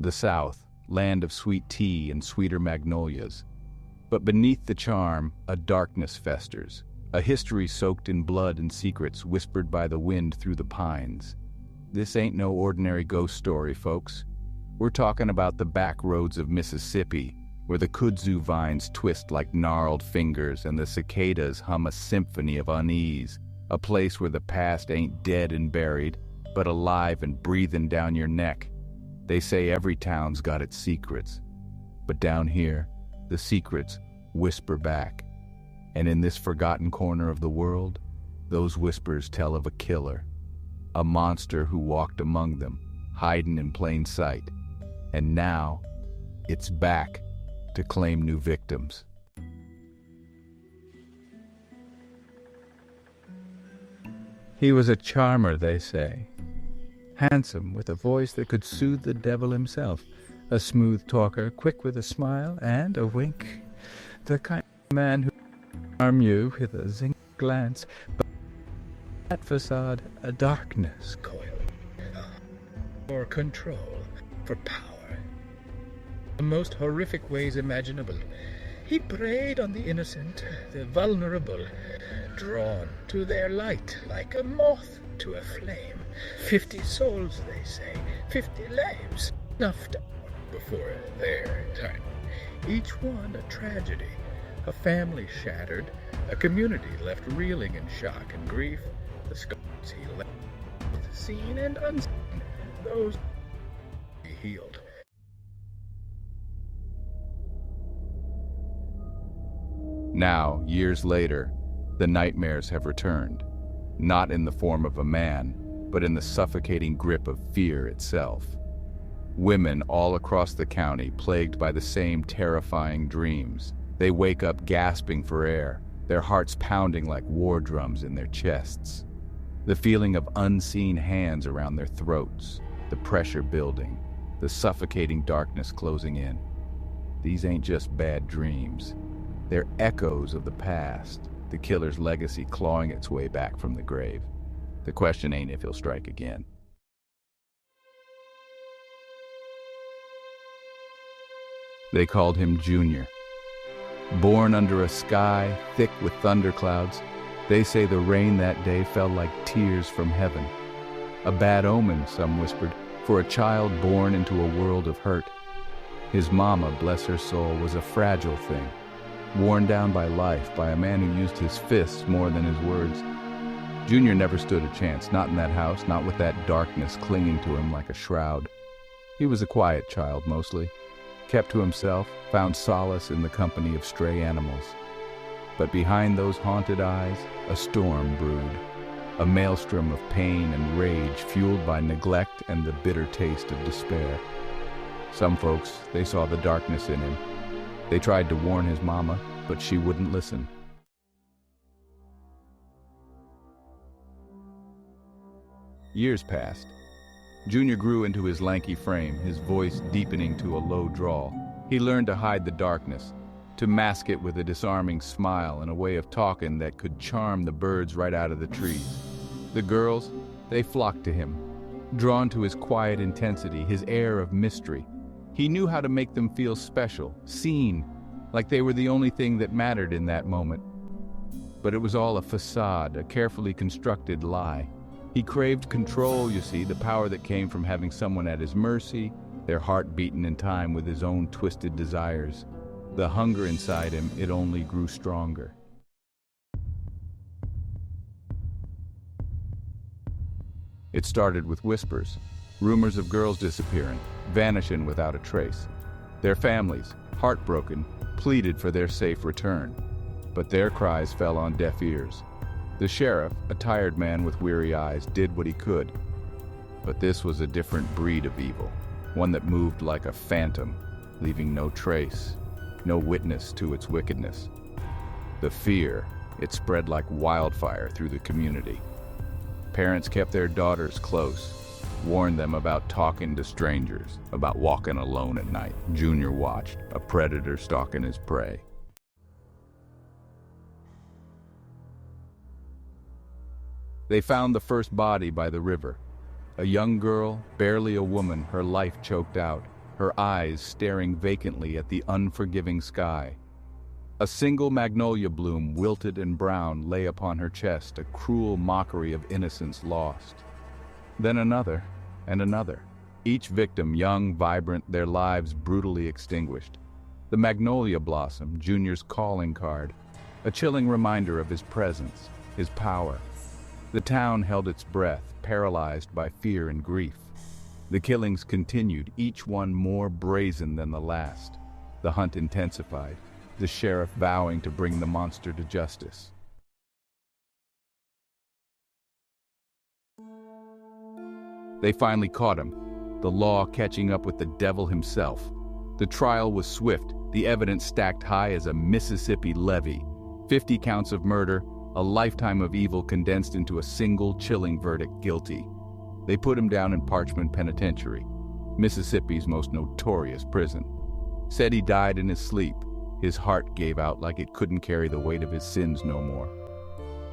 The South, land of sweet tea and sweeter magnolias. But beneath the charm, a darkness festers, a history soaked in blood and secrets whispered by the wind through the pines. This ain't no ordinary ghost story, folks. We're talking about the back roads of Mississippi, where the kudzu vines twist like gnarled fingers and the cicadas hum a symphony of unease, a place where the past ain't dead and buried, but alive and breathing down your neck. They say every town's got its secrets, but down here, the secrets whisper back. And in this forgotten corner of the world, those whispers tell of a killer, a monster who walked among them, hiding in plain sight. And now, it's back to claim new victims. He was a charmer, they say. Handsome, with a voice that could soothe the devil himself. A smooth talker, quick with a smile and a wink. The kind of man who charm you with a zinc glance, but that facade, a darkness coiling. For control, for power. The most horrific ways imaginable. He preyed on the innocent, the vulnerable, drawn to their light like a moth to a flame. 50 souls, they say, 50 lives, snuffed out before their time. Each one a tragedy, a family shattered, a community left reeling in shock and grief. The scars he left, seen and unseen, those he healed. Now, years later, the nightmares have returned, not in the form of a man, but in the suffocating grip of fear itself. Women all across the county plagued by the same terrifying dreams. They wake up gasping for air, their hearts pounding like war drums in their chests. The feeling of unseen hands around their throats, the pressure building, the suffocating darkness closing in. These ain't just bad dreams. They're echoes of the past, the killer's legacy clawing its way back from the grave. The question ain't if he'll strike again. They called him Junior. Born under a sky thick with thunderclouds, they say the rain that day fell like tears from heaven. A bad omen, some whispered, for a child born into a world of hurt. His mama, bless her soul, was a fragile thing, worn down by life, by a man who used his fists more than his words. Junior never stood a chance, not in that house, not with that darkness clinging to him like a shroud. He was a quiet child, mostly. Kept to himself, found solace in the company of stray animals. But behind those haunted eyes, a storm brewed, a maelstrom of pain and rage fueled by neglect and the bitter taste of despair. Some folks, they saw the darkness in him. They tried to warn his mama, but she wouldn't listen. Years passed. Junior grew into his lanky frame, his voice deepening to a low drawl. He learned to hide the darkness, to mask it with a disarming smile and a way of talking that could charm the birds right out of the trees. The girls, they flocked to him, drawn to his quiet intensity, his air of mystery. He knew how to make them feel special, seen, like they were the only thing that mattered in that moment. But it was all a facade, a carefully constructed lie. He craved control, you see, the power that came from having someone at his mercy, their heart beaten in time with his own twisted desires. The hunger inside him, it only grew stronger. It started with whispers, rumors of girls disappearing, vanishing without a trace. Their families, heartbroken, pleaded for their safe return, but their cries fell on deaf ears. The sheriff, a tired man with weary eyes, did what he could. But this was a different breed of evil, one that moved like a phantom, leaving no trace, no witness to its wickedness. The fear, it spread like wildfire through the community. Parents kept their daughters close, warned them about talking to strangers, about walking alone at night. Junior watched, a predator stalking his prey. They found the first body by the river. A young girl, barely a woman, her life choked out. her eyes staring vacantly at the unforgiving sky. A single magnolia bloom, wilted and brown, lay upon her chest, a cruel mockery of innocence lost. Then another, and another, each victim young, vibrant, their lives brutally extinguished. The magnolia blossom, Junior's calling card, a chilling reminder of his presence, his power. The town held its breath, paralyzed by fear and grief. The killings continued, each one more brazen than the last. The hunt intensified, the sheriff vowing to bring the monster to justice. They finally caught him, the law catching up with the devil himself. The trial was swift, the evidence stacked high as a Mississippi levee. 50 counts of murder, a lifetime of evil condensed into a single chilling verdict: guilty. They put him down in Parchman Penitentiary, Mississippi's most notorious prison. Said he died in his sleep. His heart gave out like it couldn't carry the weight of his sins no more.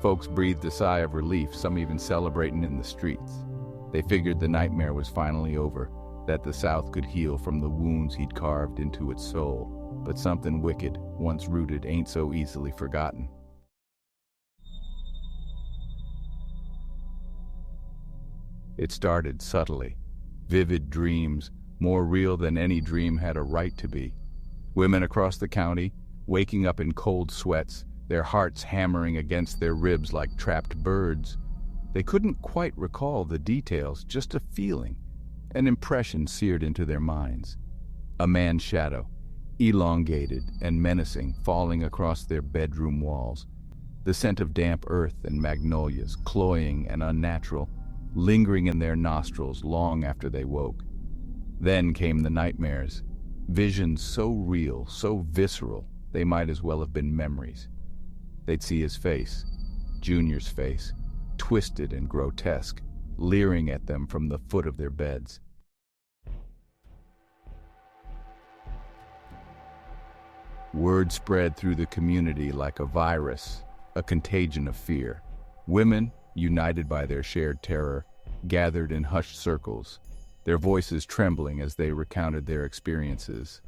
Folks breathed a sigh of relief, some even celebrating in the streets. They figured the nightmare was finally over, that the South could heal from the wounds he'd carved into its soul. But something wicked, once rooted, ain't so easily forgotten. It started subtly. Vivid dreams, more real than any dream had a right to be. Women across the county, waking up in cold sweats, their hearts hammering against their ribs like trapped birds. They couldn't quite recall the details, just a feeling, an impression seared into their minds. A man's shadow, elongated and menacing, falling across their bedroom walls. The scent of damp earth and magnolias, cloying and unnatural, lingering in their nostrils long after they woke. Then came the nightmares, visions so real, so visceral, they might as well have been memories. They'd see his face, Junior's face, twisted and grotesque, leering at them from the foot of their beds. Word spread through the community like a virus, a contagion of fear. Women, united by their shared terror, gathered in hushed circles, their voices trembling as they recounted their experiences.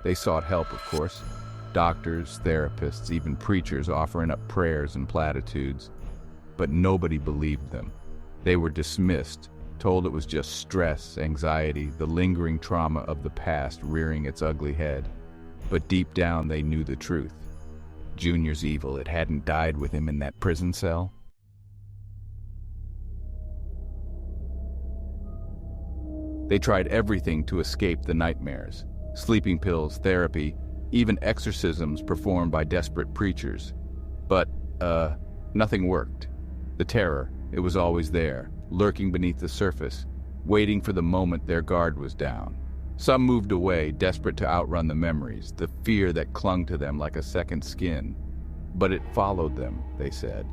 They sought help, of course. Doctors, therapists, even preachers offering up prayers and platitudes. But nobody believed them. They were dismissed, told it was just stress, anxiety, the lingering trauma of the past rearing its ugly head. But deep down they knew the truth. Junior's evil, it hadn't died with him in that prison cell. They tried everything to escape the nightmares. Sleeping pills, therapy, even exorcisms performed by desperate preachers. But, nothing worked. The terror, it was always there, lurking beneath the surface, waiting for the moment their guard was down. Some moved away, desperate to outrun the memories, the fear that clung to them like a second skin. But it followed them, they said.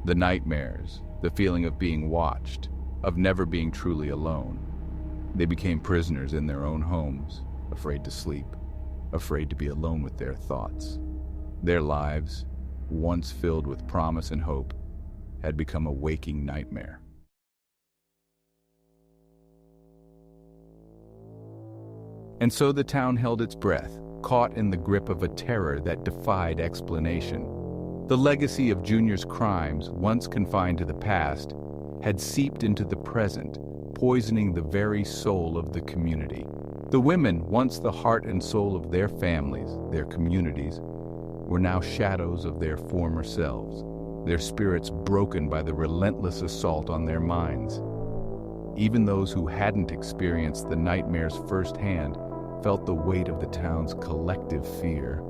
The nightmares, the feeling of being watched, of never being truly alone. They became prisoners in their own homes, afraid to sleep, afraid to be alone with their thoughts. Their lives, once filled with promise and hope, had become a waking nightmare. And so the town held its breath, caught in the grip of a terror that defied explanation. The legacy of Junior's crimes, once confined to the past, had seeped into the present, poisoning the very soul of the community. The women, once the heart and soul of their families, their communities, were now shadows of their former selves, their spirits broken by the relentless assault on their minds. Even those who hadn't experienced the nightmares firsthand felt the weight of the town's collective fear.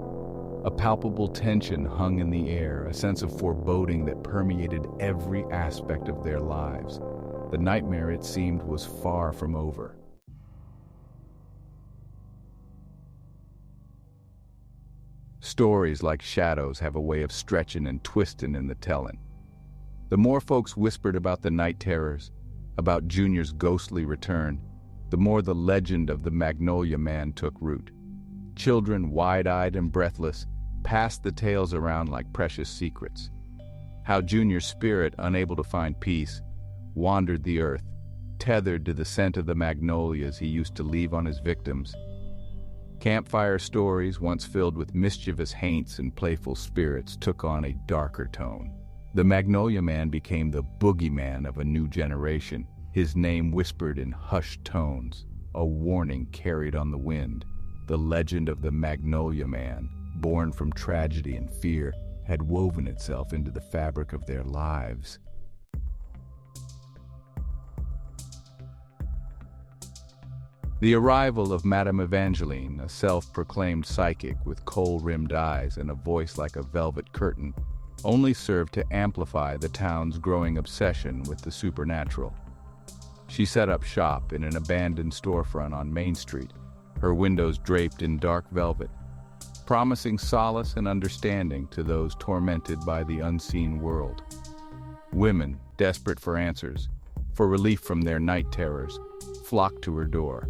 A palpable tension hung in the air, a sense of foreboding that permeated every aspect of their lives. The nightmare, it seemed, was far from over. Stories like shadows have a way of stretching and twisting in the telling. The more folks whispered about the night terrors, about Junior's ghostly return, the more the legend of the Magnolia Man took root. Children, wide-eyed and breathless, passed the tales around like precious secrets. How Junior's spirit, unable to find peace, wandered the earth, tethered to the scent of the magnolias he used to leave on his victims. Campfire stories, once filled with mischievous haints and playful spirits, took on a darker tone. The Magnolia Man became the boogeyman of a new generation, his name whispered in hushed tones, a warning carried on the wind. The legend of the Magnolia Man, born from tragedy and fear, had woven itself into the fabric of their lives. The arrival of Madame Evangeline, a self-proclaimed psychic with kohl-rimmed eyes and a voice like a velvet curtain, only served to amplify the town's growing obsession with the supernatural. She set up shop in an abandoned storefront on Main Street, her windows draped in dark velvet, promising solace and understanding to those tormented by the unseen world. Women, desperate for answers, for relief from their night terrors, flocked to her door.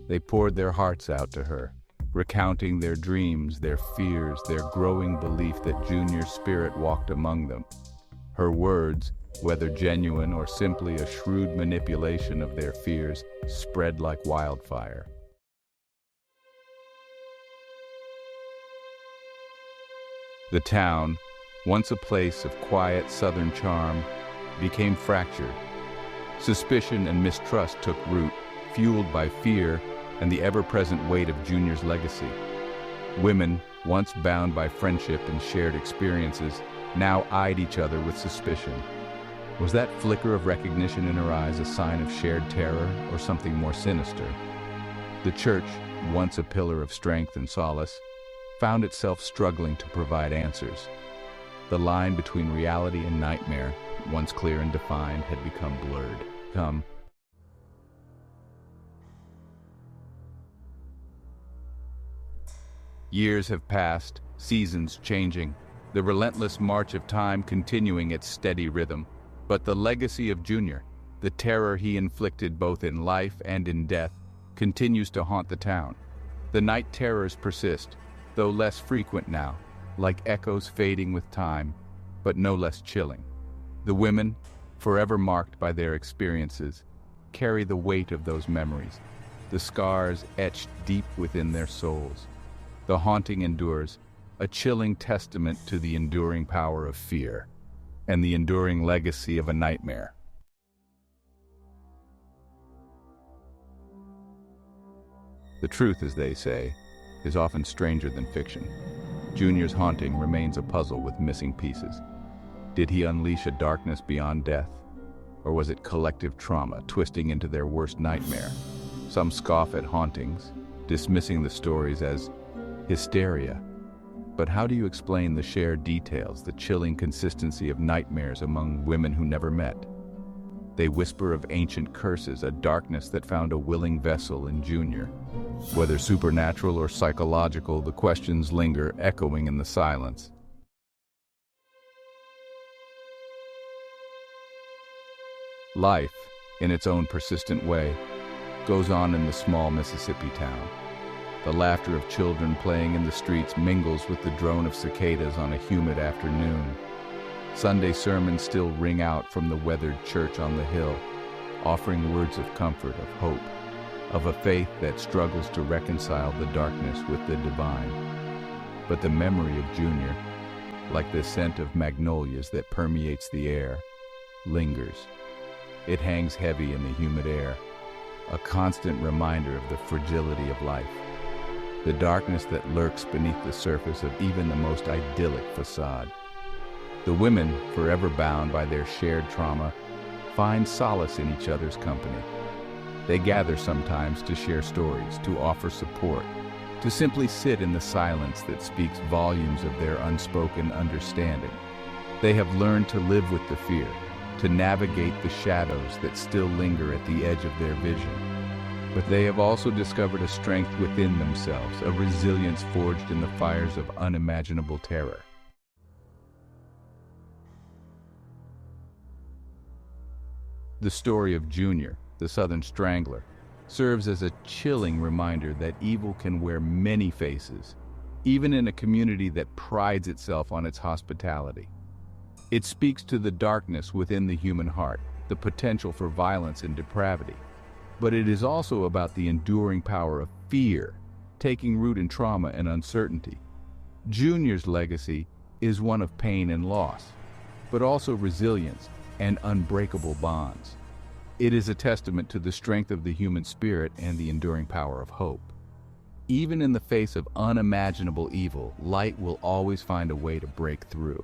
They poured their hearts out to her, recounting their dreams, their fears, their growing belief that Junior's spirit walked among them. Her words, whether genuine or simply a shrewd manipulation of their fears, spread like wildfire. The town, once a place of quiet southern charm, became fractured. Suspicion and mistrust took root, fueled by fear and the ever-present weight of Junior's legacy. Women, once bound by friendship and shared experiences, now eyed each other with suspicion. Was that flicker of recognition in her eyes a sign of shared terror or something more sinister? The church, once a pillar of strength and solace, found itself struggling to provide answers. The line between reality and nightmare, once clear and defined, had become blurred. Years have passed, seasons changing, the relentless march of time continuing its steady rhythm. But the legacy of Junior, the terror he inflicted both in life and in death, continues to haunt the town. The night terrors persist, though less frequent now, like echoes fading with time, but no less chilling. The women, forever marked by their experiences, carry the weight of those memories, the scars etched deep within their souls. The haunting endures, a chilling testament to the enduring power of fear and the enduring legacy of a nightmare. The truth, as they say, is often stranger than fiction. Junior's haunting remains a puzzle with missing pieces. Did he unleash a darkness beyond death? Or was it collective trauma twisting into their worst nightmare? Some scoff at hauntings, dismissing the stories as hysteria. But how do you explain the shared details, the chilling consistency of nightmares among women who never met? They whisper of ancient curses, a darkness that found a willing vessel in Junior. Whether supernatural or psychological, the questions linger, echoing in the silence. Life, in its own persistent way, goes on in the small Mississippi town. The laughter of children playing in the streets mingles with the drone of cicadas on a humid afternoon. Sunday sermons still ring out from the weathered church on the hill, offering words of comfort, of hope, of a faith that struggles to reconcile the darkness with the divine. But the memory of Junior, like the scent of magnolias that permeates the air, lingers. It hangs heavy in the humid air, a constant reminder of the fragility of life. The darkness that lurks beneath the surface of even the most idyllic facade. The women, forever bound by their shared trauma, find solace in each other's company. They gather sometimes to share stories, to offer support, to simply sit in the silence that speaks volumes of their unspoken understanding. They have learned to live with the fear, to navigate the shadows that still linger at the edge of their vision. But they have also discovered a strength within themselves, a resilience forged in the fires of unimaginable terror. The story of Junior, the Southern Strangler, serves as a chilling reminder that evil can wear many faces, even in a community that prides itself on its hospitality. It speaks to the darkness within the human heart, the potential for violence and depravity. But it is also about the enduring power of fear, taking root in trauma and uncertainty. Junior's legacy is one of pain and loss, but also resilience and unbreakable bonds. It is a testament to the strength of the human spirit and the enduring power of hope. Even in the face of unimaginable evil, light will always find a way to break through.